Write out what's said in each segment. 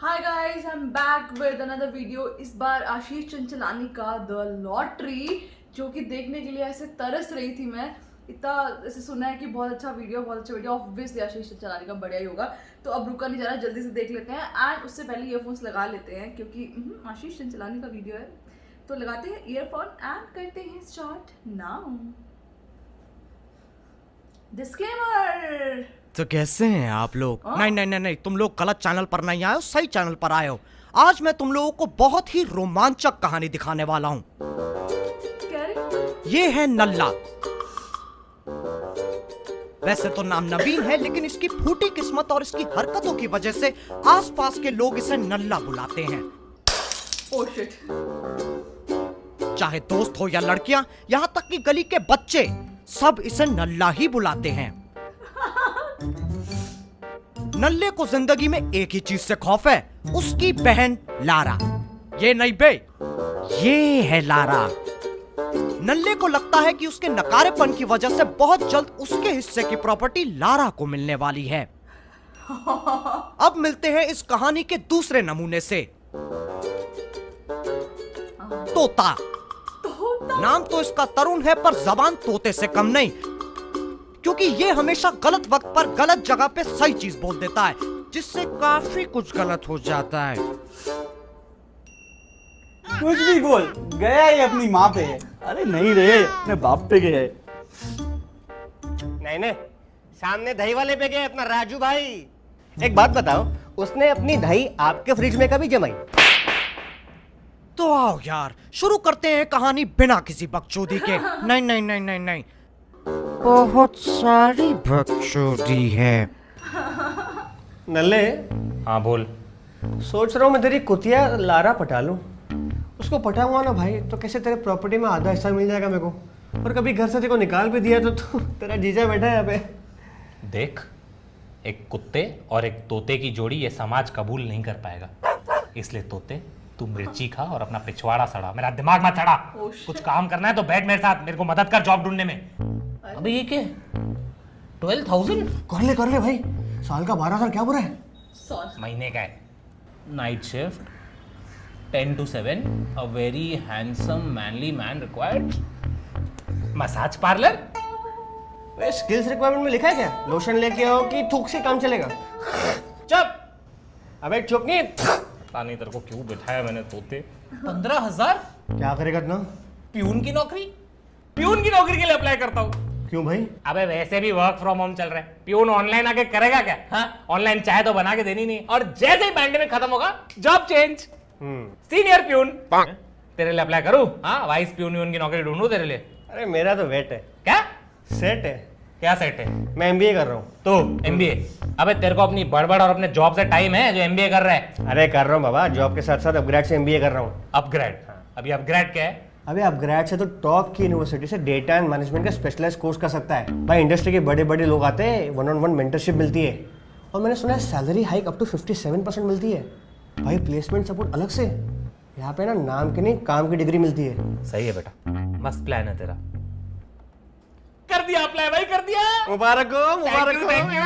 Hi guys, I am back with another video. इस बार आशीष चंचलानी का the lottery, जो कि देखने के लिए ऐसे तरस रही थी मैं। इतना ऐसे सुना है कि बहुत अच्छा वीडियो, ऑब्वियसली आशीष चंचलानी का बढ़िया ही होगा। तो अब रुका नहीं जा रहा, जल्दी से देख लेते हैं। एंड उससे पहले ईयरफोन्स लगा लेते हैं क्योंकि आशीष चंचलानी का वीडियो है। तो लगाते हैं ईयरफोन एंड करते हैं स्टार्ट नाउ। डिस्क्लेमर। तो कैसे हैं आप लोग? नहीं, तुम लोग गलत चैनल पर नहीं आए हो, सही चैनल पर आए हो। आज मैं तुम लोगों को बहुत ही रोमांचक कहानी दिखाने वाला हूँ। ये है नल्ला। वैसे तो नाम नवीन है, लेकिन इसकी फूटी किस्मत और इसकी हरकतों की वजह से आसपास के लोग इसे नल्ला बुलाते हैं। Oh shit. चाहे दोस्त हो या लड़कियां, यहाँ तक कि गली के बच्चे सब इसे नल्ला ही बुलाते हैं। नल्ले को जिंदगी में एक ही चीज से खौफ है, उसकी बहन लारा। ये नहीं बे, ये है लारा। नल्ले को लगता है कि उसके नकारेपन की वजह से बहुत जल्द उसके हिस्से की प्रॉपर्टी लारा को मिलने वाली है। अब मिलते हैं इस कहानी के दूसरे नमूने से। तोता। नाम तो इसका तरुण है, पर जबान तोते से कम नहीं, क्योंकि ये हमेशा गलत वक्त पर गलत जगह पे सही चीज बोल देता है, जिससे काफी कुछ गलत हो जाता है। कुछ भी बोल, गया ही अपनी माँ पे है। अरे नहीं रे, अपने बाप पे गए। नहीं, सामने दही वाले पे गए अपना राजू भाई। एक बात बताओ, उसने अपनी दही आपके फ्रिज में कभी जमाई? तो आओ यार, शुरू करते हैं कहानी बिना किसी बकचोदी के। नहीं, बहुत सारी बकचोदी है। नल्ले, हाँ बोल। सोच रहा हूँ मैं तेरी कुतिया लारा पटा लूं। उसको पटा हुआ ना भाई, तो कैसे तेरे प्रॉपर्टी में आधा हिस्सा मिल जाएगा मेरे को। और कभी घर से तेरे को निकाल भी दिया तो तेरा जीजा बैठा है यहाँ पे। देख, एक कुत्ते और एक तोते की जोड़ी ये समाज कबूल नहीं कर पाएगा। इसलिए तोते, तू मिर्ची खा और अपना पिछवाड़ा सड़ा, मेरा दिमाग मत सड़ा। कुछ काम करना है तो बैठ मेरे साथ, मेरे को मदद कर जॉब ढूंढने में। अबे ये क्या 12,000? कर ले भाई, साल का 12,000 क्या बुरा है? महीने का है। Night shift 10 to 7, a very handsome manly man required. Massage parlour. Skills requirement में लिखा है क्या? लोशन लेके आओ कि थूक से काम चलेगा? चुप। अबे चुप नहीं। पता नहीं तेरे को क्यों बिठाया मैंने तोते। 15,000 क्या करेगा इतना? प्यून की नौकरी के लिए अप्लाई करता हूँ। क्यों भाई? अबे वैसे भी वर्क फ्रॉम होम चल रहा है, प्यून ऑनलाइन आके करेगा क्या? हाँ, ऑनलाइन चाहे तो बना के देनी नहीं, और जैसे ही पैंडेमिक खत्म होगा जॉब चेंज, सीनियर प्यून। तेरे लिए अप्लाई करूं? हाँ, वाइस प्यून की नौकरी ढूंढूं तेरे लिए? अरे मेरा तो वेट है। क्या सेट है। क्या सेट है? मैं एमबीए कर रहा हूँ। तो एमबीए? अबे तेरे को अपनी बड़बड़ और अपने जॉब से टाइम है जो एमबीए कर रहा है? अरे कर रहा हूँ बाबा, जॉब के साथ साथ अपग्रेड से एमबीए कर रहा हूँ। अपग्रेड? अभी अपग्रेड क्या है? अबे अपग्रेड से तो टॉप की यूनिवर्सिटी से डेटा एंड मैनेजमेंट का स्पेशलाइज्ड कोर्स कर सकता है भाई। इंडस्ट्री के बड़े बड़े लोग आते हैं, 1-on-1 मेंटरशिप मिलती है, और मैंने सुना है सैलरी हाइक अप टू 57% मिलती है भाई। प्लेसमेंट सपोर्ट अलग से। यहाँ पे ना नाम की नहीं, काम की डिग्री मिलती है। सही है बेटा, मस्त प्लान है तेरा। कर दिया अप्लाई भाई, कर दिया। मुबारक हो, मुबारक हो। Thank you.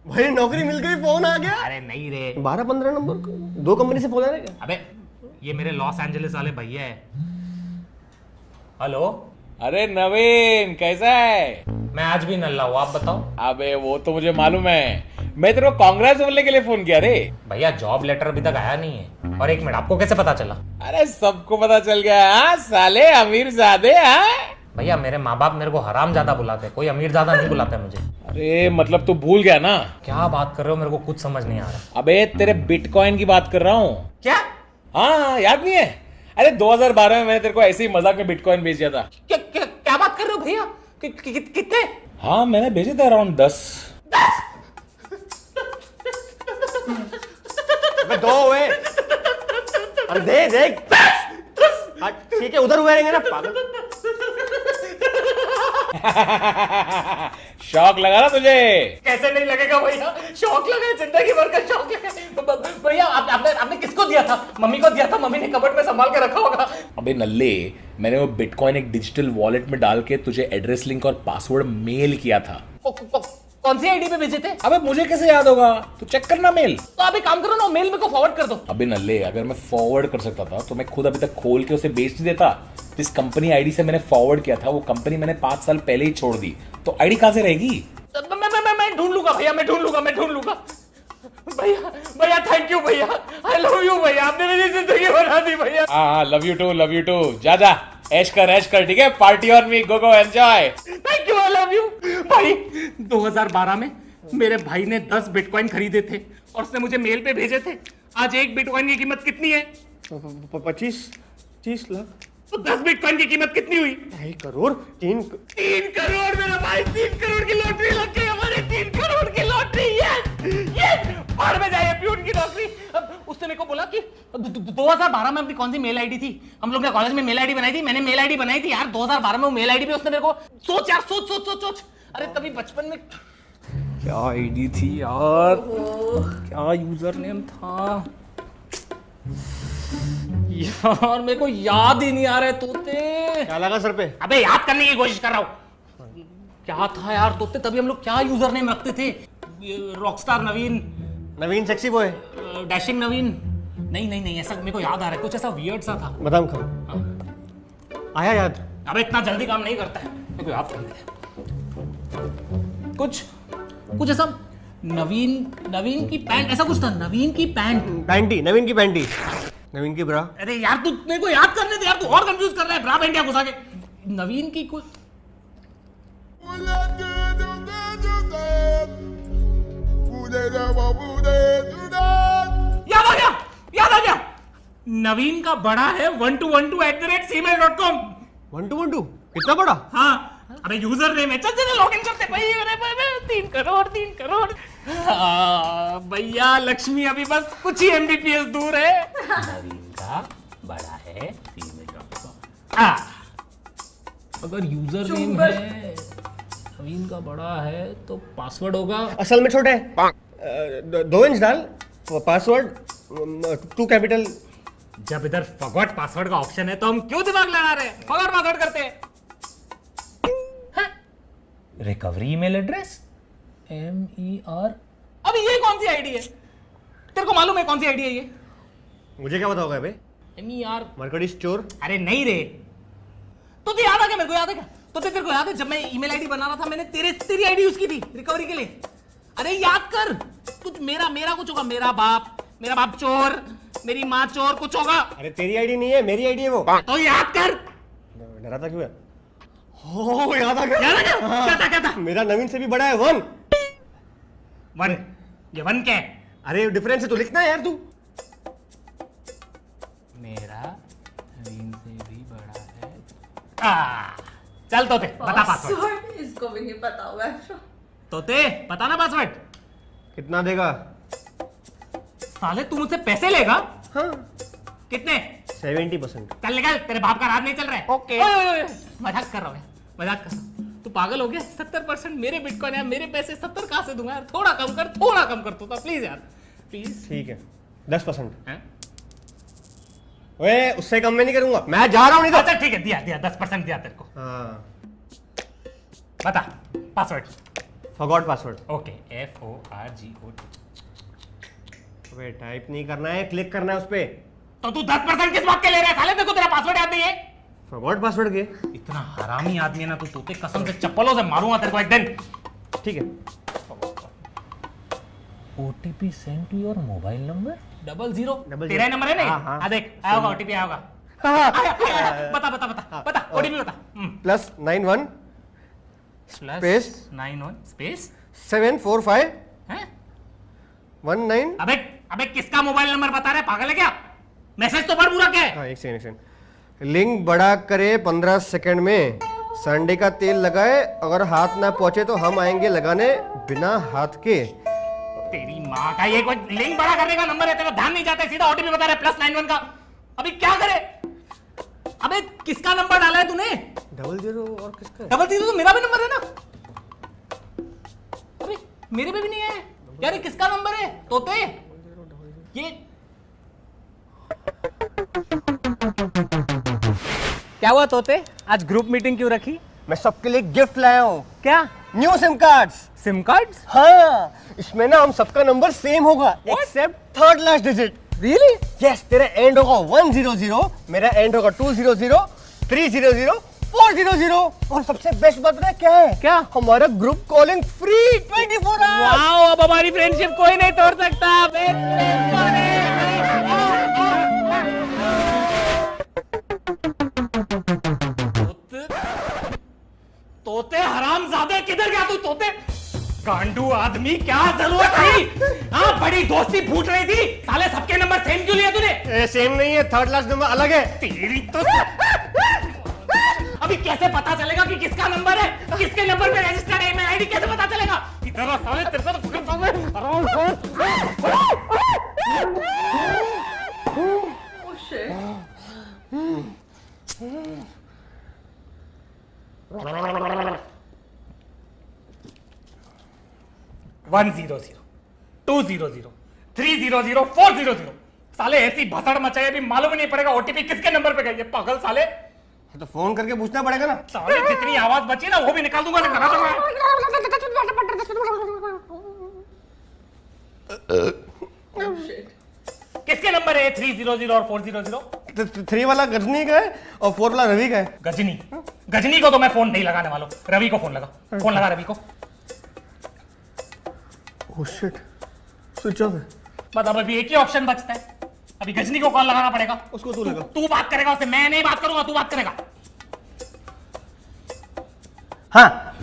भाई नौकरी मिल गई, फोन आ गया। अरे नहीं रे, 12-15 नंबर 2 कंपनी से फोन आ रहा है। अबे ये मेरे लॉस एंजलिस वाले भैया है। हेलो। अरे नवीन, कैसा है? मैं आज भी नल्ला हूँ, आप बताओ। अबे वो तो मुझे मालूम है, मैं तेरे को कांग्रेस बोलने के लिए फोन किया रे। भैया जॉब लेटर अभी तक आया नहीं है। और एक मिनट, आपको कैसे पता चला? अरे सबको पता चल गया। हाँ साले अमीर जादे। हाँ भैया मेरे माँ बाप मेरे को हराम ज्यादा बुलाते, कोई अमीर ज्यादा नहीं बुलाते मुझे। अरे मतलब तू भूल गया ना? क्या बात कर रहे हो, मेरे को कुछ समझ नहीं आ रहा। अबे तेरे बिटकॉइन की बात कर रहा हूँ। क्या? हाँ याद नहीं है? अरे 2012 में मैंने तेरे को ऐसे ही मजाक में बिटकॉइन भेज दिया था। क्या बात कर रहे हो भैया? कितने? हाँ मैंने भेजे थे अराउंड 10। अबे 2 हुए। अरे देख ठीक है, उधर हुए रहेंगे ना पागल। शौक लगा ना तुझे? कैसे नहीं लगेगा भैया, शौक लगा, जिंदगी भर का शौक लगा। भैया आपने किसको दिया था? मम्मी को दिया था, मम्मी ने कबर्ड में संभाल के रखा होगा। अबे नल्ले, मैंने वो बिटकॉइन एक डिजिटल वॉलेट में डाल के तुझे एड्रेस लिंक और पासवर्ड मेल किया था। कौन सी आईडी पे भेजे थे? अबे मुझे कैसे याद होगा? तू चेक करना मेल। तो आप एक काम करो ना, मेल मेरे को फॉरवर्ड कर दो। अबे नल्ले, अगर मैं फॉरवर्ड कर सकता था तो मैं खुद अभी तक खोल के उसे बेच नहीं देता। जिस कंपनी आईडी से मैंने फॉरवर्ड किया था वो कंपनी मैंने 5 साल पहले ही छोड़ दी, तो आईडी कहां से रहेगी? मैं ढूंढ लूंगा भैया, मैं ढूंढ लूंगा भैया। भैया थैंक यू भैया, आई लव यू भैया, आपने मेरी जिंदगी बना दी भैया। हाँ, लव यू टू। जा ऐश कर, ठीक है? Party on me, go enjoy. Thank you, I love you भाई। 2012 में मेरे भाई ने 10 बिटकॉइन खरीदे थे और उसने मुझे मेल पे भेजे थे। आज एक बिटकॉइन की कीमत कितनी है? 25-30 लाख। तो 10 बिटकॉइन की कीमत कितनी हुई? 2.5 करोड़। 3 करोड़ मेरा भाई, 3 करोड़ की लॉटरी लग गई हमारे, 3 करोड़ की लॉटरी। यस बाहर में जाइए प्यून की नौकरी। अब उसने मेरे को बोला कि 2012 में अपनी कौन सी मेल आईडी थी, हम लोग ने कॉलेज में मेल आईडी बनाई थी, मैंने मेल आईडी बनाई थी यार 2012 में। वो मेल आईडी पे उसने मेरे को सोच यार, सोच। अरे तभी बचपन में क्या आईडी थी यार, क्या यूजर नेम था यार, मेरे को याद ही नहीं आ रहा है तोते। क्या लगा सर पे? अबे याद करने की कोशिश कर रहा हूँ। क्या था यार तोते, तभी हम लोग क्या यूजर नेम रखते थे? रॉकस्टार नवीन सेक्सी बॉय। डैशिंग नवीन। नहीं ऐसा मेरे को याद आ रहा है, कुछ ऐसा वियर्ड सा था। बादाम खाओ। आया याद? अबे इतना जल्दी काम नहीं करता है, मेरे को याद करने दे। कुछ ऐसा नवीन की पैंट, ऐसा कुछ था। नवीन की पैंटी। नवीन की ब्रा। अरे यार तू मेरे को याद करने दे यार, तू और कंफ्यूज कर रहा है। ब्रा पैंट घुसा के नवीन की कुछ याद आ गया। नवीन का बड़ा है 1212@gmail.com। 1212 कितना बड़ा? हाँ अबे यूजर नेम है। चल लॉगिन करते भाई। अरे 3 करोड़। भैया लक्ष्मी अभी बस कुछ ही MBPS दूर है। नवीन का बड़ा है gmail.com। अगर यूजर नेम है नवीन का बड़ा है तो पासवर्ड होगा असल में छोटे 2 इंच डाल। Password 2 capital. जब इधर फॉरगॉट पासवर्ड का ऑप्शन है तो हम क्यों दिमाग लड़ा रहे हैं? फॉरगॉट पासवर्ड करते हैं। Recovery email address MER। अभी ये कौन सी आईडी है? तेरे को मालूम है कौन सी आईडी है ये? मुझे क्या पता होगा बे? MER मरकड़ी चोर। अरे नहीं रे, तो याद आ गया, मेरे को याद है क्या? तो तेरे को याद है जब मैं ईमेल आईडी बना रहा था मैंने तेरी आईडी यूज की थी रिकवरी के लिए। अरे याद कर कुछ। मेरा कुछ होगा। मेरा बाप चोर, मेरी माँ चोर, कुछ होगा। अरे तेरी आईडी नहीं है, मेरी आईडी है वो। तो याद कर। डराता क्यों है? हो याद आ गया। क्या था? मेरा नवीन से भी बड़ा है 1। ये 1 क्या है? अरे डिफरेंस है तो लिखना है यार तू। मेरा नवीन से भी बड़ा है। चल तोते बता पासवर्ड। इसको भी नहीं पता होगा। तोते बता ना पासवर्ड। कितना देगा? साले तू मुझसे पैसे लेगा? हाँ कितने? 70%। चल निकल, तेरे बाप का राज नहीं चल रहा है। ओके मजाक कर रहा हूँ, मजाक कर रहा हूँ। तू पागल हो गया? 70% मेरे बिटकॉइन है, मेरे पैसे 70 कहां से दूंगा यार? थोड़ा कम कर तो प्लीज यार, प्लीज। ठीक है 10%। हैं? ओए उससे कम में नहीं करूंगा, मैं जा रहा हूँ नहीं तो। अच्छा ठीक है, दिया 10% दिया तेरे को। हाँ बता password. Forgot password. Okay FORGOT। अबे टाइप नहीं करना है, क्लिक करना है उस पे। तो तू 10% किस बात के ले रहा है? साले तेरे को तेरा पासवर्ड याद नहीं है? फॉरगॉट पासवर्ड के। इतना हरामी आदमी है ना तू तोते, कसम से चप्पलों से मारूंगा तेरे को एक दिन। ठीक है। OTP send to your mobile number 00। 00 तेरा नंबर है नहीं? हाँ। हाँ देख आया होगा, OTP आया होगा। बता OTP बता। +91 स्पेस +91 स्पेस 745 हैं? 19। अबे किसका मोबाइल नंबर बता रहा है? पागल है क्या? मैसेज तो पढ़ पूरा क्या है? हाँ एक सेकंड। लिंक बड़ा करे 15 सेकंड में। संडे का तेल लगाए, अगर हाथ ना पहुंचे तो हम आएंगे लगाने बिना हाथ के। तेरी माँ का ये कोई लिंक बड़ा करने का नंबर है? तेरा ध्यान नहीं जाता है, सीधा OTP बता रहा है +91 का। अभी क्या करे? अबे किसका नंबर डाला है तूने? 00 और किसका? 00 तो मेरा भी नंबर है ना। अबे मेरे पे भी नहीं है यार, ये किसका नंबर है तोते? ये क्या हुआ तोते, आज ग्रुप मीटिंग क्यों रखी? मैं सबके लिए गिफ्ट लाया हूँ। क्या? New sim cards. Sim cards? हाँ, इसमें ना हम सबका नंबर सेम होगा except third last digit. Really? Yes, तेरा एंड होगा 100, मेरा एंड होगा 200, 300, 400। और सबसे बेस्ट बात पता है क्या है? क्या? हमारा group calling free 24 hours. Wow, अब हमारी फ्रेंडशिप कोई नहीं तोड़ सकता। तोते हरामजादे, किधर गया तू तोते? गांडू आदमी, क्या जरूरत थी? हाँ, बड़ी दोस्ती फूट रही थी, साले सबके नंबर सेम क्यों लिया तूने? सेम नहीं है, थर्ड लास्ट नंबर अलग है। तेरी तो अभी कैसे पता चलेगा कि किसका नंबर है, किसके नंबर पे रजिस्टर्ड है ईमेल आईडी, कैसे पता चलेगा? इधर आ साले, तेरे को तो पकड़ता हूं मैं। Oh shit. 100, 200, 300, 400। साले ऐसी भसड़ मचाई, अभी मालूम ही नहीं पड़ेगा ओटीपी किसके नंबर पे गई है। पागल साले, तो फोन करके पूछना पड़ेगा ना। साले जितनी आवाज बची ना वो भी निकाल दूंगा। Oh shit. किसके नंबर है 300 और 400? 3 वाला गजनी का है और 4 वाला रवि का है। गजनी को तो मैं फोन नहीं लगाने वाला हूं। रवि को फोन लगा रवि को। ओह शिट, स्विच ऑफ है। बस अब अभी एक ही ऑप्शन बचता है, अभी गजनी को कॉल लगाना पड़ेगा। उसको तू लगा। तू बात करेगा उससे, मैं नहीं बात करूंगा, तू बात करेगा। हाँ,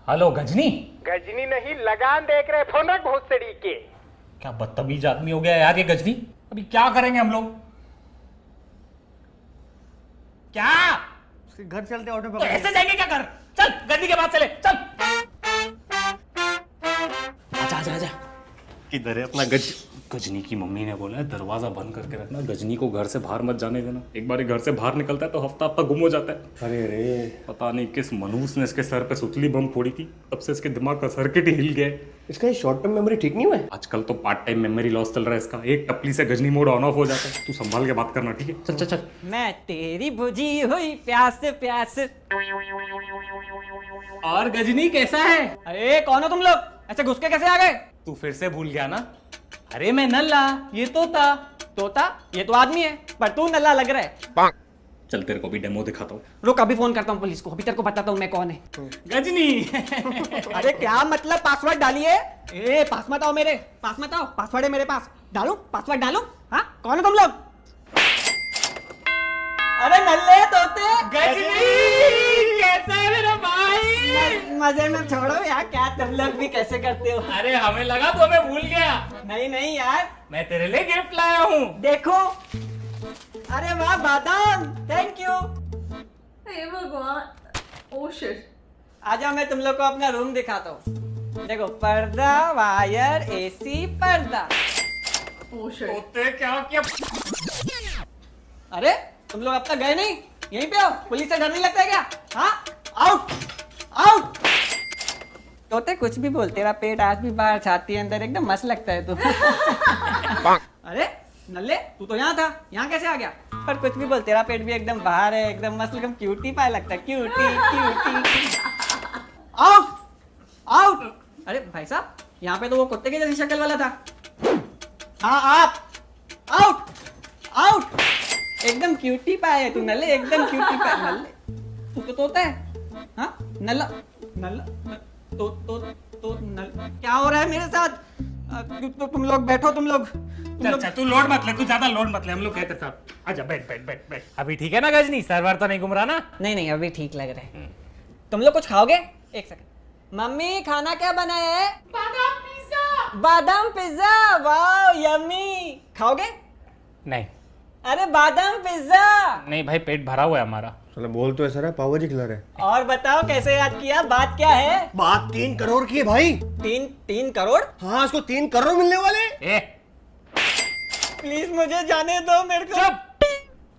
हेलो गजनी। गजनी नहीं, लगान देख रहे थे ना भोसड़ी के। क्या बदतमीज आदमी हो गया यार ये गजनी। अभी क्या करेंगे हम लोग? क्या उसके घर चलते ऑटो तो पकड़ ऐसे जाएंगे क्या कर? चल गजनी के पास चले, चल। आजा आजा आजा। किधर है अपना गजनी की मम्मी ने बोला है दरवाजा बंद करके रखना, गजनी को घर से बाहर मत जाने देना। एक बार घर से बाहर निकलता है तो हफ्ता हफ्ता गुम हो जाता है। अरे रे, पता नहीं किस मनूस ने इसके सर पे सुतली बम फोड़ी थी, तब से इसके दिमाग का सर्किट ही हिल गया है। इसका ये शॉर्ट टर्म मेमोरी ठीक नहीं हुआ है। आजकल तो पार्ट टाइम मेमोरी लॉस चल रहा है इसका। एक टपली से गजनी मोड ऑन ऑफ हो जाता है। तू संभाल के बात करना, ठीक है? चल चल चल। मैं तेरी बुझी हुई प्यास प्यास। और गजनी कैसा है? अरे कौन हो तुम लोग? ऐसे घुस के कैसे आ गए? तू फिर से भूल गया ना? अरे मैं नल्ला, ये तोता। तोता? ये तो आदमी है, पर तू नल्ला लग रहा है। चल तेरे को भी डेमो दिखाता हूँ। रुक, अभी फोन करता हूँ पुलिस को, अभी तेरे को बताता हूँ मैं कौन है। गजनी। अरे क्या मतलब पासवर्ड डालिए? ए पास मत आओ मेरे पास, मत आओ। पासवर्ड है मेरे पास, डालू पासवर्ड डालू? हाँ, कौन हो तुम लोग? अरे नल्ले तोते। गजनी कैसा है मेरा भाई? मजे में छोड़ो यार, क्या तुम लोग भी कैसे करते हो? अरे हमें लगा तो हमें भूल गया। नहीं नहीं यार, मैं तेरे लिए गिफ्ट लाया हूँ। देखो। अरे वाह बादाम, थैंक यू। हे भगवान। Oh shit. आजा मैं तुम लोग को अपना रूम दिखाता हूँ। देखो, पर्दा, वायर, एसी, पर्दा। Oh shit. तोते क्या क्या? अरे तुम लोग अब तक गए नहीं? यहीं पे हो? पुलिस से डर नहीं लगता है क्या? हाँ, आउट आउट। तोते कुछ भी बोल, तेरा पेट आज भी बाहर, छाती अंदर, एकदम मस्त लगता है तू। अरे नल्ले, तू तो यहाँ था, यहाँ कैसे आ गया? पर कुछ भी बोल, तेरा पेट भी एकदम बाहर है, एकदम मस्त, एकदम क्यूटी पाए लगता है। Cutie cutie. Out out. अरे भाई साहब, यहाँ पे तो वो कुत्ते की जैसी शक्ल वाला था। हाँ आप आउट आउट। एकदम क्यूटी पाए है तू नल्ले, एकदम क्यूटी पाए। नल्ले तू तो तोता है। हाँ नल्ला नल्ला तो नल्ला, क्या हो रहा है मेरे साथ? तुम लोग बैठो, तुम लोग चल चल, तू लोड मत ले, तू ज्यादा लोड मत ले, हम लोग कहते साहब। आजा बैठ बैठ बैठ बैठ। अभी ठीक है ना गजनी? सर्वर तो नहीं घूम रहा ना? नहीं नहीं, अभी ठीक लग रहा है। तुम लोग कुछ खाओगे? एक सेकंड। मम्मी खाना क्या बनाया है? बादाम पिज्जा। बादाम पिज्जा, वाह यम्मी। खाओगे? नहीं अरे बादाम पिज्जा। नहीं भाई, पेट भरा हुआ है हमारा। चलो बोल तो ऐसा रहा, पाव भाजी खिला रहे। और बताओ कैसे याद किया? बात क्या है? बात 3 करोड़ की है भाई। 3 करोड़? हाँ, उसको 3 करोड़ मिलने वाले। ए प्लीज मुझे जाने दो, मेरे को। चुप!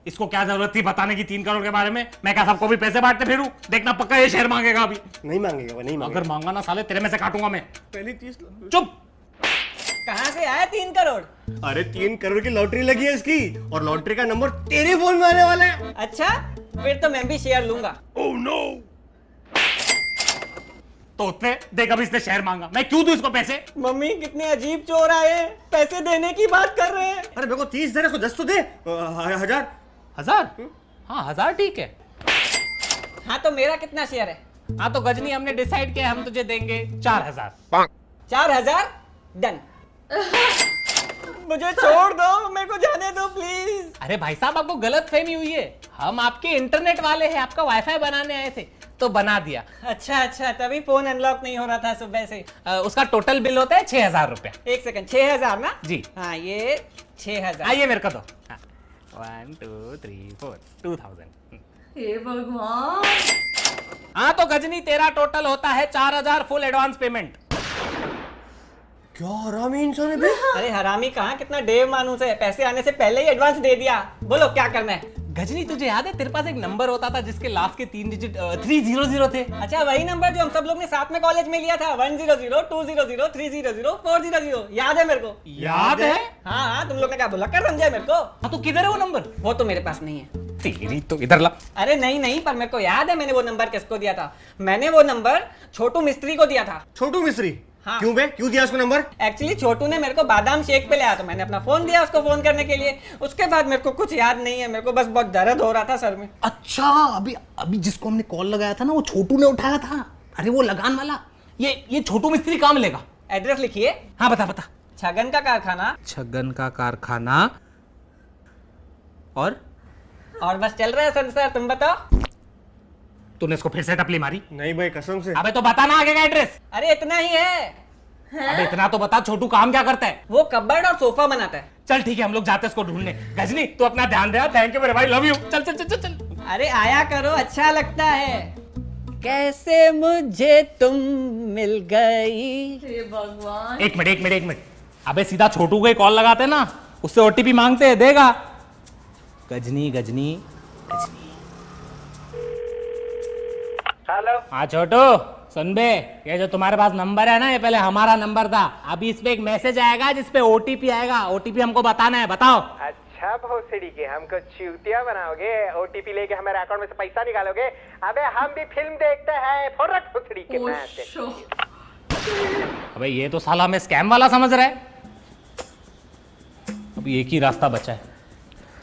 इसको क्या जरूरत थी बताने की 3 करोड़ के बारे में? मैं क्या सबको भी पैसे बांटते फिरूं? देखना पक्का ये शेयर मांगेगा अभी। नहीं मांगेगा वो, नहीं मांगेगा। अगर मांगा ना साले, तेरे में से काटूंगा मैं। पहले 30। चुप! कहाँ से आया 3 करोड़? अरे 3 करोड़ की लॉटरी लगी है इसकी, और लॉटरी का नंबर तेरे फोन में आने वाला है। अच्छा, फिर तो मैं भी शेयर लूंगा। तोते देख, अभी इसने शेयर मांगा, मैं क्यों दूं इसको पैसे? मम्मी कितने अजीब चोर आए, पैसे देने की बात कर रहे हैं। अरे मेरे को 30 दे रहे, इसको 10 तो दे। 1000। 1000? हाँ 1000 ठीक है। हाँ तो मेरा कितना शेयर है? हाँ तो गजनी, हमने डिसाइड किया हम तुझे देंगे 4000। 4000 डन। मुझे छोड़ दो, मेरे को जाने दो प्लीज। अरे भाई साहब, आपको गलत फहमी हुई है, हम आपके इंटरनेट वाले हैं, आपका वाईफाई बनाने आए थे तो बना दिया। अच्छा अच्छा, तभी फोन अनलॉक नहीं हो रहा था सुबह से। उसका टोटल बिल होता है 6000 रुपया। एक सेकंड, 6000 ना? जी। हाँ ये 6000। आइए मेरे को दो। 1 2 3 4 2000। हे भगवान। हाँ तो गजनी, तेरा टोटल होता है 4000 फुल एडवांस पेमेंट। क्या हरामी इंसान है बे? अरे हरामी कहाँ, कितना डेव मानुस है, पैसे आने से पहले ही एडवांस दे दिया। बोलो क्या करना है? गजनी, तुझे याद है तेरे पास एक नंबर होता था जिसके लास्ट के 3 डिजिट 300 थे? अच्छा वही नंबर जो हम सब लोग ने साथ में कॉलेज में लिया था, 100 200 300 400। याद है मेरे को? याद है? हाँ हाँ, तुम लोग ने क्या बोला कर समझा मेरे को? हाँ तो किधर है वो नंबर? वो तो मेरे पास नहीं है। तेरी तो इधर ला। अरे नहीं नहीं, पर मेरे को याद है मैंने वो नंबर किसको दिया था। मैंने वो नंबर छोटू मिस्त्री को दिया था। छोटू मिस्त्री? हाँ। क्यों बे, क्यों दिया उसको नंबर? एक्चुअली छोटू ने मेरे को बादाम शेक पे लाया तो मैंने अपना फोन दिया उसको फोन करने के लिए। उसके बाद मेरे को कुछ याद नहीं है, मेरे को बस बहुत दर्द हो रहा था सर में। अच्छा, अभी अभी जिसको हमने कॉल लगाया था ना, वो छोटू ने उठाया था। अरे वो लगान वाला। ये छोटू मिस्त्री कहाँ मिलेगा? एड्रेस लिखिए। हाँ बता बता। छगन का कारखाना। छगन का कारखाना। और बस चल रहा है संसार, तुम बताओ। तूने इसको फिर से टपली मारी? नहीं भाई कसम से। अबे तो बता ना आगे का एड्रेस। अरे इतना ही है। अबे इतना तो बता, छोटू काम क्या करता है? वो कबर्ड और सोफा बनाता है। चल ठीक है, हम लोग जाते हैं इसको ढूंढने। गजनी तू अपना ध्यान दे। थैंक यू मेरे भाई, लव यू। चल चल चल चल चल। अरे आया करो, अच्छा लगता है। कैसे मुझे तुम मिल गई। हे भगवान। एक मिनट। अबे सीधा छोटू को ही कॉल लगाते ना, उससे ओटीपी मांगते हैं, देगा। गजनी गजनी गजनी। हेलो। हाँ छोटू सुन बे, ये जो तुम्हारे पास नंबर है ना, ये पहले हमारा नंबर था। अभी इस पे एक मैसेज आएगा जिसपे ओटीपी आएगा, ओटीपी हमको बताना है, बताओ। अच्छा भोसड़ी के हमको चूतिया बनाओगे, ओटीपी लेके हमारे अकाउंट में से पैसा निकालोगे? अबे हम भी फिल्म देखते हैं, फुर्रत भोसड़ी के नाते। ओशो। अबे ये तो साला हमें स्कैम वाला समझ रहा है। अभी एक ही रास्ता बचा है,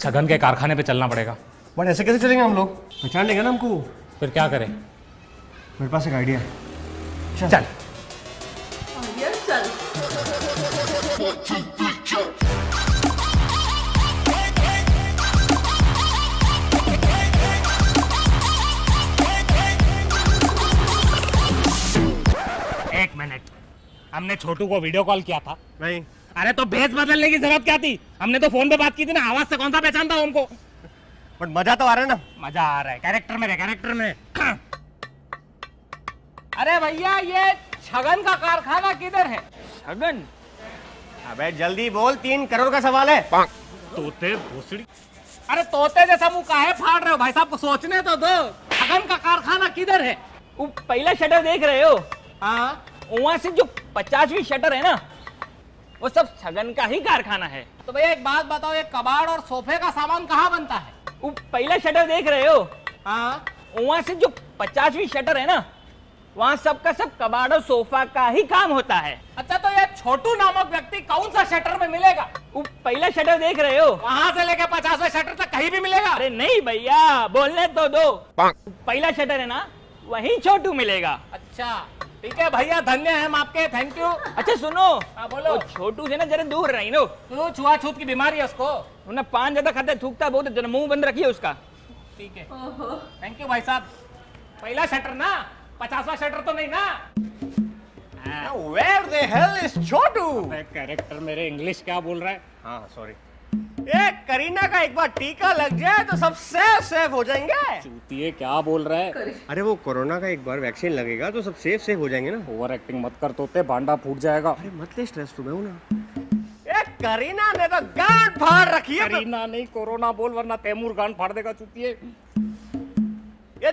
छगन के कारखाने पे चलना पड़ेगा। बट ऐसे कैसे चलेंगे हम लोग? पहचान लेंगे ना हमको। फिर क्या करें? मेरे पास एक आइडिया है। चल। आइडिया चल। एक मिनट, हमने छोटू को वीडियो कॉल किया था। नहीं। अरे तो भेस बदलने की जरूरत क्या थी? हमने तो फोन पे बात की थी ना, आवाज से कौन सा पहचानता हूं हमको? बट मजा तो आ रहा है ना। मजा आ रहा है, कैरेक्टर में रहे, कैरेक्टर में। अरे भैया, ये छगन का कारखाना किधर है? छगन? अबे जल्दी बोल, 3 करोड़ का सवाल है। तोते भोसड़ी। अरे तोते जैसा मुंह काहे फाड़ रहे हो भाई साहब, को सोचने तो दो। छगन का कारखाना किधर है? वो पहला शटर देख रहे हो? हाँ। वहां से जो 50वीं शटर है ना, वो सब छगन का ही कारखाना है। तो भैया एक बात बताओ, ये कबाड़ और सोफे का सामान कहाँ बनता है? वो पहला शटर देख रहे हो? हाँ। वहां से जो 50वीं शटर है ना, वहाँ सबका सब कबाड़ और सोफा का ही काम होता है। अच्छा तो ये छोटू नामक व्यक्ति कौन सा शटर में मिलेगा? वो पहला शटर देख रहे हो? वहां से लेके 50वें शटर तक कहीं भी मिलेगा? अरे नहीं भैया, बोलने तो दो। पहला शटर है ना, वहीं छोटू मिलेगा। अच्छा ठीक है भैया, धन्य है हम आपके, थैंक यू। अच्छा सुनो। हाँ बोलो। वो छोटू से ना जरा दूर रही नो। तो छुआछूत की बीमारी है उसको। ना पान ज्यादा खाता है, थूकता बहुत है, जरा मुंह बंद रखिए उसका। ठीक है, थैंक यू भाई साहब। पहला शटर ना, 50वां शटर तो नहीं ना? Where the hell is Chhotu? Character मेरे इंग्लिश क्या बोल रहा है? हाँ सॉरी। ये करीना का एक बार टीका लग जाए तो सब सेफ हो जाएंगे। चूतिए क्या बोल रहा है? अरे वो कोरोना का एक बार वैक्सीन लगेगा तो सब सेफ हो जाएंगे ना। ओवर एक्टिंग मत कर तोते, भांडा फूट जाएगा। अरे मत ले स्ट्रेस, तुम्हें हूं ना। ये करीना ने तो गांड फाड़ रखी है। करीना नहीं, कोरोना बोल वरना तैमूर गांड फाड़ देगा चूतिए। ये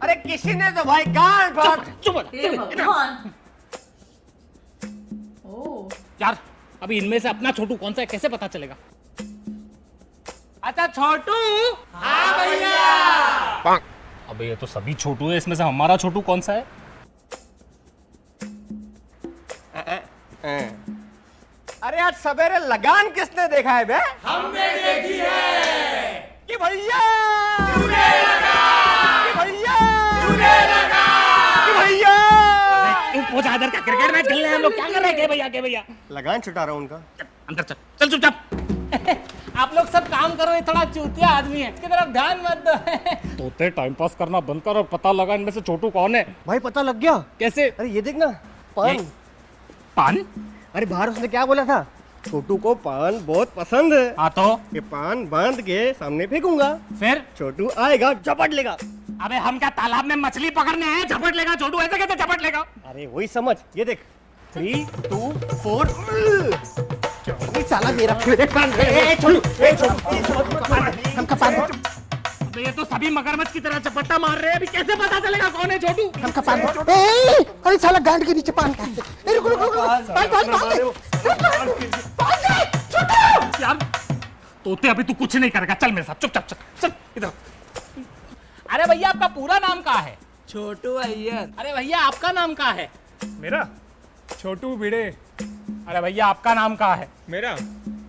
अरे किसी ने तो भाई गांड फाड़। चुप। हे भगवान। ओ। यार अभी इनमें से अपना छोटू कौन सा है कैसे पता चलेगा? अच्छा छोटू। हाँ भैया। अबे ये तो सभी छोटू है, इसमें से हमारा छोटू कौन सा है? अरे आज सवेरे लगान किसने देखा है बे? हमने देखी है कि भैया कि भैया कि भैया वो इधर का क्रिकेट मैच खेल रहे हैं हम लोग, क्या कर रहे हैं? के भैया लगान छुटा रहा हूं उनका। अंदर चल, चल चुपचाप। आप लोग सब काम करो, ये थोड़ा चूतिया आदमी है, इसकी तरफ ध्यान मत दो। तोते टाइम पास करना बंद कर और पता लगा इनमें से छोटू कौन है। भाई पता लग गया। कैसे? अरे ये देख ना, पान। पान? अरे बाहर उसने क्या बोला था? छोटू को पान बहुत पसंद है। हाँ तो ये पान बांध के सामने फेंकूंगा, फिर छोटू आएगा झपट लेगा। अबे हम क्या तालाब में मछली पकड़ने आए? झपट लेगा छोटू, ऐसे कैसे झपट लेगा? अरे वही समझ, ये देख 3 2 4 साला मेरा अबे ये तो सभी मगरमच्छ की तरह चपट्टा मार रहे हैं, अभी कैसे पता चलेगा कौन है छोटू? अरे साला गांड के नीचे पान का। यार तोते अभी तू कुछ नहीं करेगा, चल मेरे साथ, चुपचाप चल चल इधर। अरे भैया आपका पूरा नाम क्या है? छोटू अय्यर। अरे भैया आपका नाम क्या है? मेरा छोटू भिड़े। अरे भैया आपका नाम क्या है? मेरा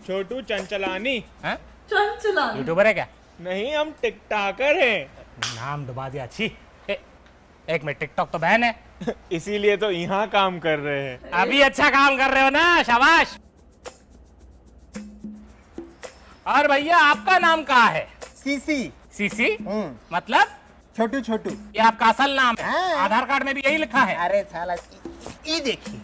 छोटू चंचलानी। हैं? चंचलानी। यूट्यूबर है क्या? नहीं, हम टिकटॉकर हैं। नाम दबा दिया। अच्छी एक मिनट, टिकटॉक तो बैन है। इसीलिए तो यहाँ काम कर रहे हैं। अभी अच्छा काम कर रहे हो ना, शाबाश। और भैया आपका नाम क्या है? सीसी। सीसी मतलब? छोटू छोटू। ये आपका असल नाम है? आधार कार्ड में भी यही लिखा है। अरे साला ये देखिए,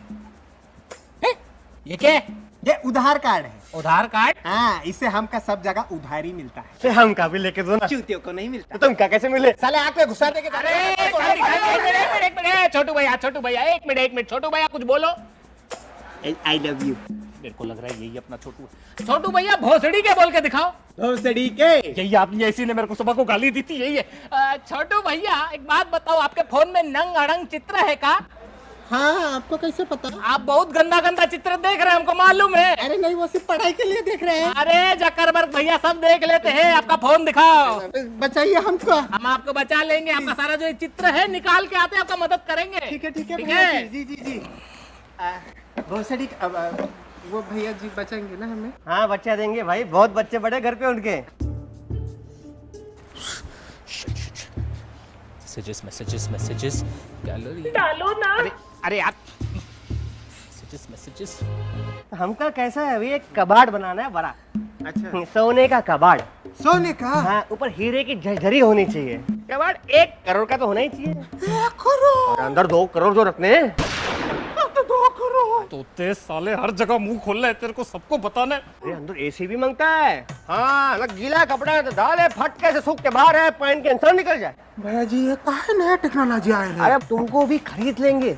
ये क्या है? ये उधार कार्ड है। उधार कार्ड? हाँ, इससे हमका सब जगह उधारी मिलता है। से हम का भी लेके दो ना। चूतियों को नहीं मिलता। तो तुम क्या कैसे मिले? साले आंख में घुसा देके। अरे एक मिनट, छोटू भैया एक मिनट, छोटू भैया कुछ बोलो। I love you. मेरे को लग रहा है यही अपना छोटू है। छोटू भैया भोसड़ी के बोल के दिखाओ। भोसड़ी के? यही आपने इसी ने मेरे को सुबह को गाली दी थी, यही है। छोटू भैया एक बात बताओ, आपके फोन में नंग अड़ंग चित्र है का? हाँ, आपको कैसे पता? आप बहुत गंदा गंदा चित्र देख रहे हैं, हमको मालूम है। अरे नहीं, वो सिर्फ पढ़ाई के लिए देख रहे हैं। अरे जकरबर्ग भैया सब देख लेते हैं, आपका फोन दिखाओ। बचाइए हमको। हम आपको बचा लेंगे, आपका सारा जो चित्र है निकाल के आते हैं, आपका मदद करेंगे। ठीक है ठीक भैया है? जी जी जी। भोसड़ी वो भैया जी बचाएंगे ना हमें? हाँ बच्चा देंगे भाई, बहुत बच्चे बड़े घर पे उनके। मैसेजेस गैलरी डालो ना। अरे यार मैसेजेस हमका कैसा है अभी, एक कबाड़ बनाना है बड़ा। अच्छा, सोने का कबाड़। सोने का? हाँ, ऊपर हीरे की झरी होनी चाहिए। कबाड़ 1 करोड़ का तो होना ही चाहिए। 1 करोड़? और अंदर 2 करोड़ जो रखने हैं। तो 2 करोड़। तोते साले हर जगह मुंह खोल रहे हैं, तेरे को सबको बताना है। अरे अंदर एसी भी मांगता है। हाँ, अलग गीला कपड़ा है तो डाले, फटके से सूख के बाहर है, पहन के इंसान निकल जाए। भैया जी ये काहे नया टेक्नोलॉजी आया है? अरे अब तुमको भी खरीद लेंगे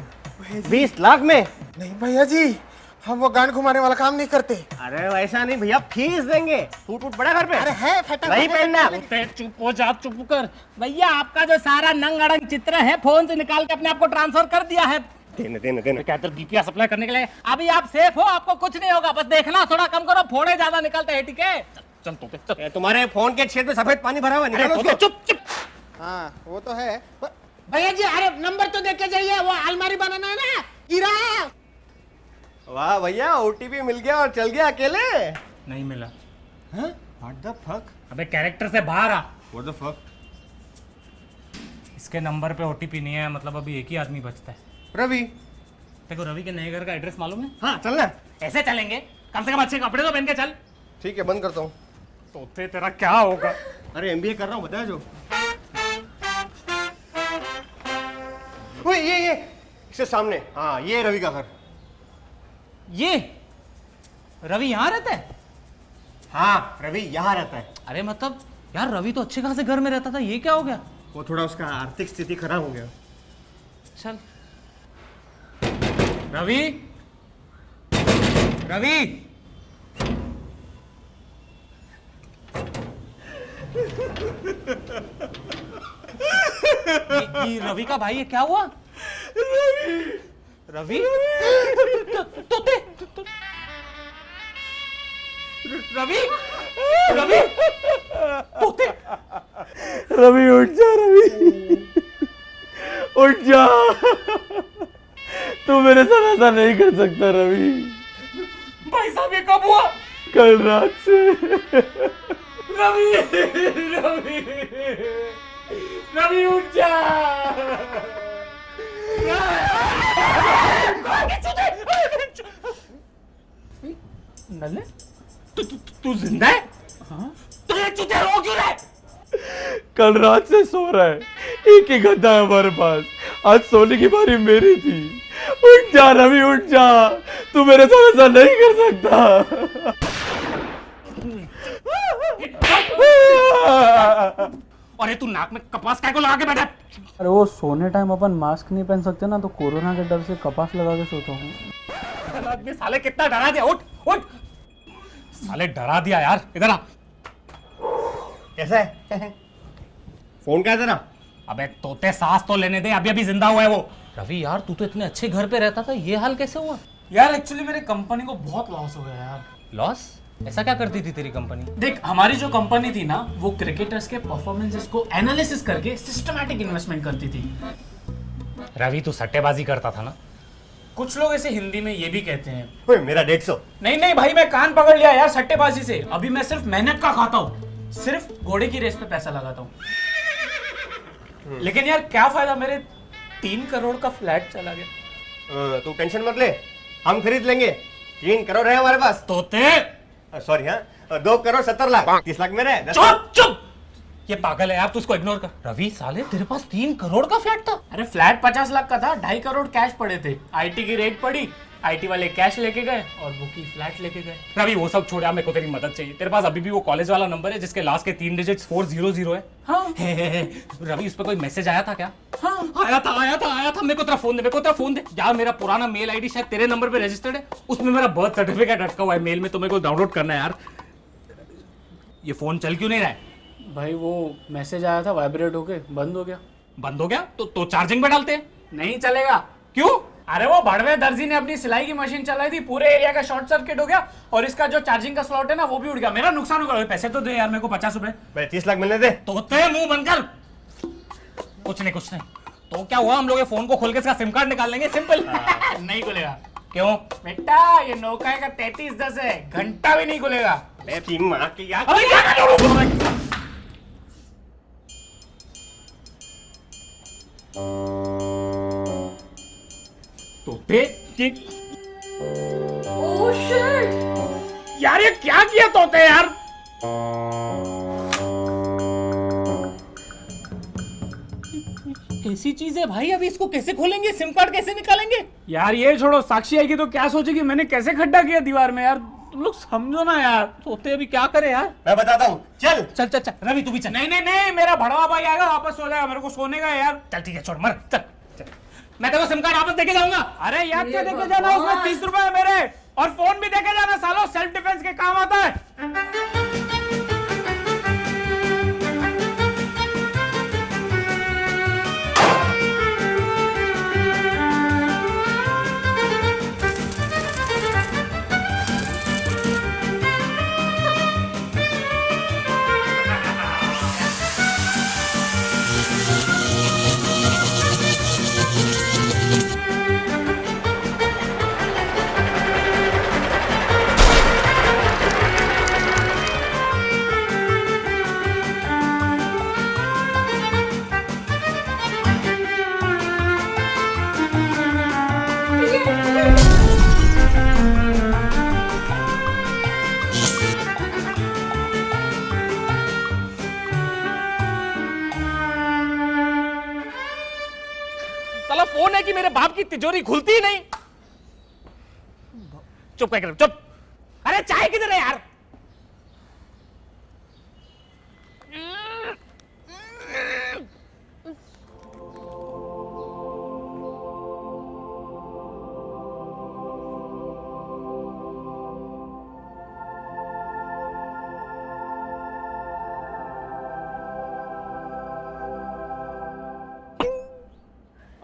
20 लाख में। नहीं भैया जी, हम वो गान घुमाने वाला काम नहीं करते। अरे वैसा नहीं भैया, फीस देंगे। सूट वूट बड़ा घर पे? अरे है फटा। नहीं पहनना। तोते चुप हो जा, चुप कर। भैया आपका जो सारा नंग अड़ंग चित्र है फोन से निकाल के अपने आप को ट्रांसफर कर दिया है। देने। क्या तो डीपीआर सप्लाई करने के लिए। अभी आप सेफ हो, आपको कुछ नहीं होगा, बस देखना थोड़ा कम करो, फोड़े ज्यादा निकलते हैं। ठीक है? चल तोते चल। ये तुम्हारे फोन के छेद में सफेद पानी भरा हुआ है, निकालो उसको। चुप। हाँ वो तो है। भैया जी अरे नंबर तो देख के जाइए, वो अलमारी बनाना है ना। गिरा। वाह भैया, ओटीपी मिल गया और चल गया अकेले। नहीं मिला। What the fuck? अबे कैरेक्टर से बाहर आ। What the fuck? इसके नंबर पे ओटीपी नहीं है, मतलब अभी एक ही आदमी बचता है। रवि। देखो रवि के नए घर का एड्रेस मालूम है? हाँ चलना। ऐसे चलेंगे, कम से कम अच्छे कपड़े तो पहन के चल। ठीक है, बंद करता हूँ। तोते तेरा क्या होगा? अरे एमबीए कर रहा हूँ, बताया जो। ओए ये इससे सामने। हाँ ये रवि का घर। ये रवि यहाँ रहता है? हाँ रवि यहाँ रहता है। अरे मतलब यार रवि तो अच्छे खासे घर में रहता था, ये क्या हो गया? वो थोड़ा उसका आर्थिक स्थिति खराब हो गया। चल रवि ये रवि का भाई है, क्या हुआ? रवि तोते रवि तोते रवि उठ जा, रवि उठ जा। तू मेरे साथ ऐसा नहीं कर सकता रवि। भाई साहब ये कब हुआ? कल रात से। रवि रवि रवि उठ जा। नल्ले तू जिंदा है? तो ये चूते रो क्यों रहा है? कल रात से सो रहा है, एक ही गद्दा है हमारे पास। आज सोने की बारी मेरी थी। उठ जा रवि, उठ जा। तू मेरे साथ ऐसा नहीं कर सकता। अरे तू नाक में कपास काय को लगा के बैठा? अरे वो सोने टाइम अपन मास्क नहीं पहन सकते ना, तो कोरोना के डर से कपास लगा के सोता हूँ। आदमी साले कितना डरा दिया। उठ उठ साले डरा दिया यार। इधर आ। कैसा है? फोन क्या है तेरा? अबे तोते सांस तो लेने दे, अभी अभी जिंदा हुआ है वो। रवि यार तू तो इतने अच्छे घर पे रहता था, ये हाल कैसे हुआ? यार एक्चुअली मेरे कंपनी को बहुत लॉस हो गया यार। लॉस? ऐसा क्या करती थी तेरी कंपनी? देख हमारी जो कंपनी थी ना, वो क्रिकेटर्स के परफॉर्मेंसेस को एनालिसिस करके सिस्टमैटिक इन्वेस्टमेंट करती थी। रवि तू सट्टेबाजी करता था ना? कुछ लोग ऐसे हिंदी में ये भी कहते हैं। ओए, मेरा 150। नहीं नहीं भाई, मैं कान पकड़ लिया यार सट्टेबाजी से। अभी मैं सिर्फ मेहनत का खाता हूँ, सिर्फ घोड़े की रेस पे पैसा लगाता हूँ। लेकिन यार क्या फायदा, मेरे 3 करोड़ का फ्लैट चला गया। तू टेंशन मत ले, हम खरीद लेंगे। 3 करोड़ है हमारे पास। तोते सॉरी, हाँ 2 करोड़ 70 लाख, 30 लाख मेरे हैं। चुप चुप, ये पागल है यार, तू उसको इग्नोर कर। रवि साले तेरे पास 3 करोड़ का फ्लैट था? अरे फ्लैट 50 लाख का था, 2.5 करोड़ कैश पड़े थे। आईटी की रेट पड़ी, आईटी वाले कैश लेके गए और बुकी फ्लैट लेके गए। रवि वो सब छोड़ यार, मेरे को तेरी मदद चाहिए। तेरे पास अभी भी वो कॉलेज वाला नंबर है जिसके लास्ट के 3 डिजिट्स 400 है? हाँ। रवि उस पर कोई मैसेज आया था क्या? हाँ आया था। मेरे को तेरा फोन दे, यार मेरा पुराना मेल आईडी शायद तेरे नंबर पे रजिस्टर्ड है, उसमें मेरा बर्थ सर्टिफिकेट अटका हुआ है मेल में, तो मेरे को डाउनलोड करना है यार। ये फोन चल क्यों नहीं रहा है? भाई वो मैसेज आया था, वाइब्रेट होके बंद हो गया। बंद हो गया? तो चार्जिंग पे डालते हैं। नहीं चलेगा। क्यों? अरे वो भड़वे दर्जी ने अपनी सिलाई की मशीन चलाई थी, पूरे एरिया का शॉर्ट सर्किट हो गया और इसका जो चार्जिंग का स्लॉट है ना वो भी उड़ गया। मेरा नुकसान होगा। पैसे तो दे यार मेरे को 50 रुपए। भाई 30 लाख मिलने दे। तोते मुंह बंद कर। कुछ नहीं तो क्या हुआ, हम लोग ये फोन को खोल के इसका सिम कार्ड निकाल लेंगे, सिंपल। नहीं खुलेगा। क्यों? बेटा ये नौका का 3310 है, घंटा भी नहीं खुलेगा। की माँ की यार। अबे क्या कर रहे हो? तोते ओह शिट, यार ये क्या किया तोते यार? कैसी चीज है भाई, अभी इसको कैसे खोलेंगे, सिम कार्ड कैसे निकालेंगे? यार ये छोड़ो, साक्षी आएगी तो क्या सोचेगी मैंने कैसे खड्डा किया दीवार में। यार तुम लोग समझो ना यार। तोते अभी क्या करे यार? मैं बताता हूँ, चल। चल रवि तू भी चल। नहीं मेरा भड़वा भाई आएगा, वापस सो जाएगा, मेरे को सोने का है यार। चल ठीक है, छोड़ मर, चल मैं तेरे को सिम कार्ड वापस देके जाऊंगा। अरे याद से देके जाना, उसमें 30 रुपए है मेरे, और फोन भी देके जाना, सालो सेल्फ डिफेंस के काम आता है। साला फोन है कि मेरे बाप की तिजोरी खुलती ही नहीं। चुप क्या कर, चुप। अरे चाय किधर है यार?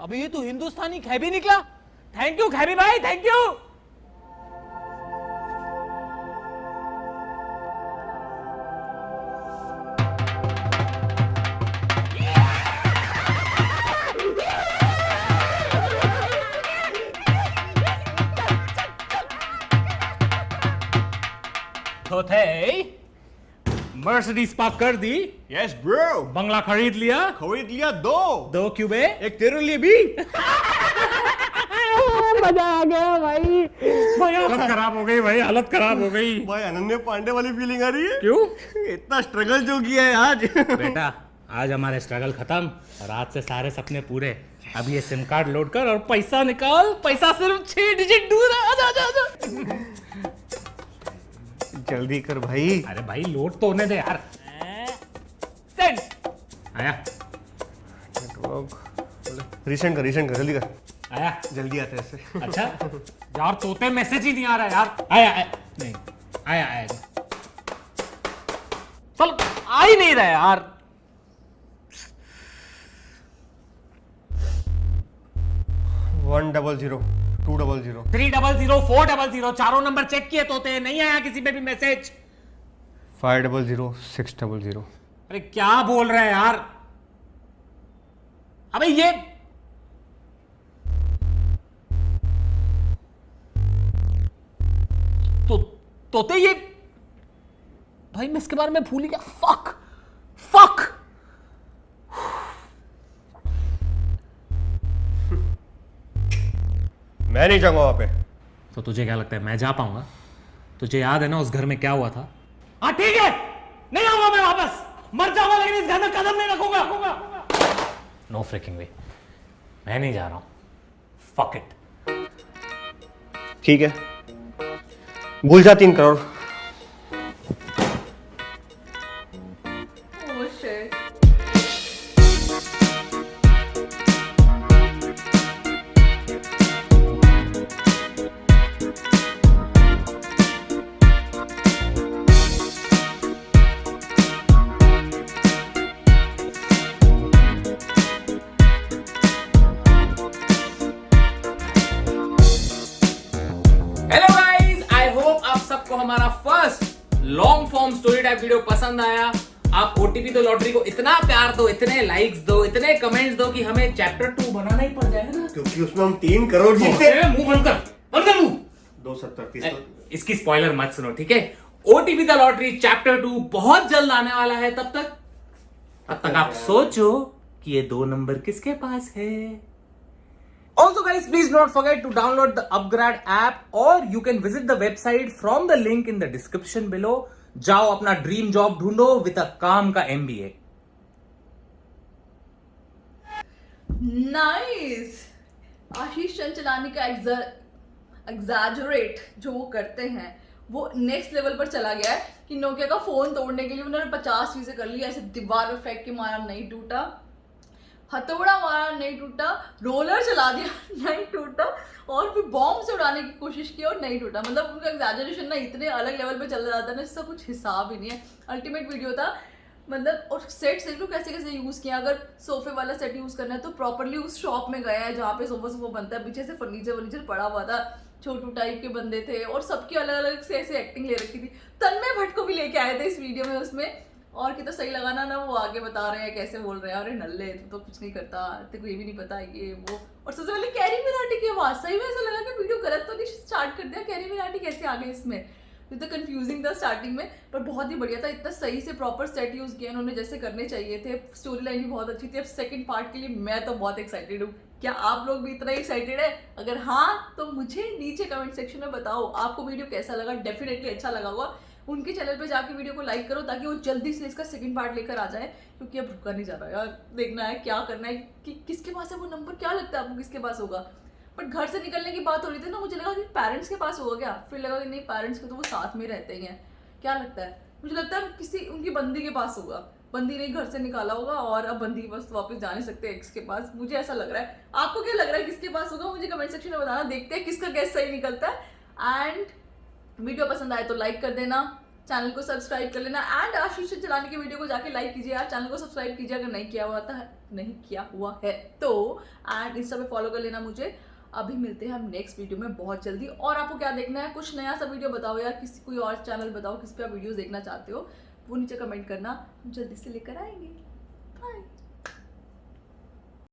अभी ये तो हिंदुस्तानी खैबी निकला। थैंक यू खैबी भाई, थैंक यू। थोथे मर्सिडीज पार्क कर दी, यस ब्रो, बंगला खरीद लिया, खरीद लिया दो क्यूबे, एक तेरे लिए भी। मजा आ गया भाई। भाई हालत खराब हो गई, भाई हालत खराब हो गई। भाई अनन्य पांडे वाली फीलिंग आ रही है। क्यों? इतना स्ट्रगल जो किया है आज। बेटा आज हमारे स्ट्रगल खत्म और आज से सारे सपने पूरे। अब ये सिम कार्ड लोड कर और पैसा निकाल, पैसा सिर्फ 6 डिजिट दूर है। आजा आजा आजा। जल्दी कर भाई। अरे भाई लोड तो होने दे यार। सेंड आया, रिसेंड कर जल्दी कर। आया जल्दी आते हैं ऐसे। अच्छा यार तोते मैसेज ही नहीं आ रहा यार। आया नहीं आया चल आ ही नहीं रहा यार। 100 200 300 400 चारों नंबर चेक किए तोते, नहीं आया किसी पे भी मैसेज। 500 600। अरे क्या बोल रहे हैं यार। अबे ये तोते ये भाई मैं इसके बारे में भूल ही गया। फक मैं नहीं जाऊंगा वहां पे। तो तुझे क्या लगता है मैं जा पाऊंगा? तुझे याद है ना उस घर में क्या हुआ था? हाँ ठीक है नहीं आऊंगा मैं वापस, मर जाऊंगा लेकिन इस घर में कदम नहीं रखूंगा। नो फ्रिकिंग वे, मैं नहीं जा रहा हूं। Fuck it. ठीक है भूल जा 3 crore. Oh shit. Hello guys, I hope आप सबको हमारा first long form story type video पसंद आया। आप ओटीपी तो लॉटरी को इतना प्यार दो, इतने लाइक्स दो, इतने कमेंट्स दो कि हमें चैप्टर 2 बनाना ही पड़ जाएगा ना, क्योंकि उसमें हम 3 करोड़ जीते। मुंह बंद कर मुंह। 270 इसकी स्पॉइलर मत सुनो ठीक है। ओटीपी द लॉटरी चैप्टर 2 बहुत जल्द आने वाला है। तब तक आप सोचो कि ये 2 नंबर किसके पास है। Also guys, please don't forget to download the Upgrad app or you can visit the website from the link in the description below. जाओ अपना ड्रीम जॉब ढूंढो विद अ काम का MBA। नाइस। आशीष चंचलानी का एग्जैजरेट जो वो करते हैं वो नेक्स्ट लेवल पर चला गया है कि नोकिया का फोन तोड़ने के लिए उन्होंने 50 चीजें कर ली। ऐसे दीवार में फेंक के मारा नहीं टूटा, हथौड़ा मारा नहीं टूटा, रोलर चला दिया नहीं टूटा, और फिर बॉम्ब से उड़ाने की कोशिश की और नहीं टूटा। मतलब उनका एग्जैजरेशन ना इतने अलग लेवल पे चल रहा था ना, इसका कुछ हिसाब ही नहीं है। अल्टीमेट वीडियो था मतलब। और सेट देख लो कैसे कैसे यूज़ किया। अगर सोफे वाला सेट यूज़ करना है तो प्रॉपरली उस शॉप में गया है जहाँ पे सोफा बनता है, पीछे से फर्नीचर पड़ा हुआ था, छोटू टाइप के बंदे थे और सबकी अलग अलग से ऐसे एक्टिंग ले रखी थी। तन्मय भट्ट को भी लेके आए थे इस वीडियो में उसमें, और कि तो सही लगाना ना, वो आगे बता रहे हैं कैसे बोल रहे हैं, अरे नल्ले तो कुछ नहीं करता, तेरे को ये भी नहीं पता ये वो। और सबसे पहले कैरी मिनाटी की आवाज, सही में ऐसा लगा कि वीडियो गलत तो नहीं स्टार्ट कर दिया, कैरी मिनाटी कैसे आ गए इसमें। तो कंफ्यूजिंग था स्टार्टिंग में, पर बहुत ही बढ़िया था। इतना सही से प्रॉपर सेट यूज किया इन्होंने जैसे करने चाहिए थे। स्टोरी लाइन भी बहुत अच्छी थी। अब सेकंड पार्ट के लिए मैं तो बहुत एक्साइटेड हूँ। क्या आप लोग भी इतना एक्साइटेड है? अगर हाँ तो मुझे नीचे कमेंट सेक्शन में बताओ आपको वीडियो कैसा लगा। डेफिनेटली अच्छा लगा होगा। उनके चैनल पे जाके वीडियो को लाइक करो ताकि वो जल्दी से इसका सेकंड पार्ट लेकर आ जाए, क्योंकि अब रुका नहीं जा रहा यार। देखना है क्या करना है कि किसके पास है वो नंबर। क्या लगता है आपको किसके पास होगा? बट घर से निकलने की बात हो रही थी ना, मुझे लगा कि पेरेंट्स के पास होगा क्या, फिर लगा कि नहीं पेरेंट्स के तो वो साथ में रहते ही हैं। क्या लगता है? मुझे लगता है किसी उनकी बंदी के पास होगा। बंदी ने घर से निकाला होगा और अब बंदी बस वापस जा नहीं सकते एक्स के पास। मुझे ऐसा लग रहा है। आपको क्या लग रहा है किसके पास होगा? मुझे कमेंट सेक्शन में बताना, देखते हैं किसका गैस सही निकलता है। एंड वीडियो पसंद आए तो लाइक कर देना, चैनल को सब्सक्राइब कर लेना, एंड आशीष चलाने के वीडियो को जाके लाइक कीजिए यार। चैनल को सब्सक्राइब कीजिए अगर नहीं किया हुआ है तो, एंड इंस्टा पे फॉलो कर लेना मुझे। अभी मिलते हैं हम नेक्स्ट वीडियो में बहुत जल्दी। और आपको क्या देखना है? कुछ नया सा वीडियो बताओ यार, किसी कोई और चैनल बताओ किस पे आप वीडियोस देखना चाहते हो, वो नीचे कमेंट करना, हम जल्दी से लेकर आएंगे। बाय।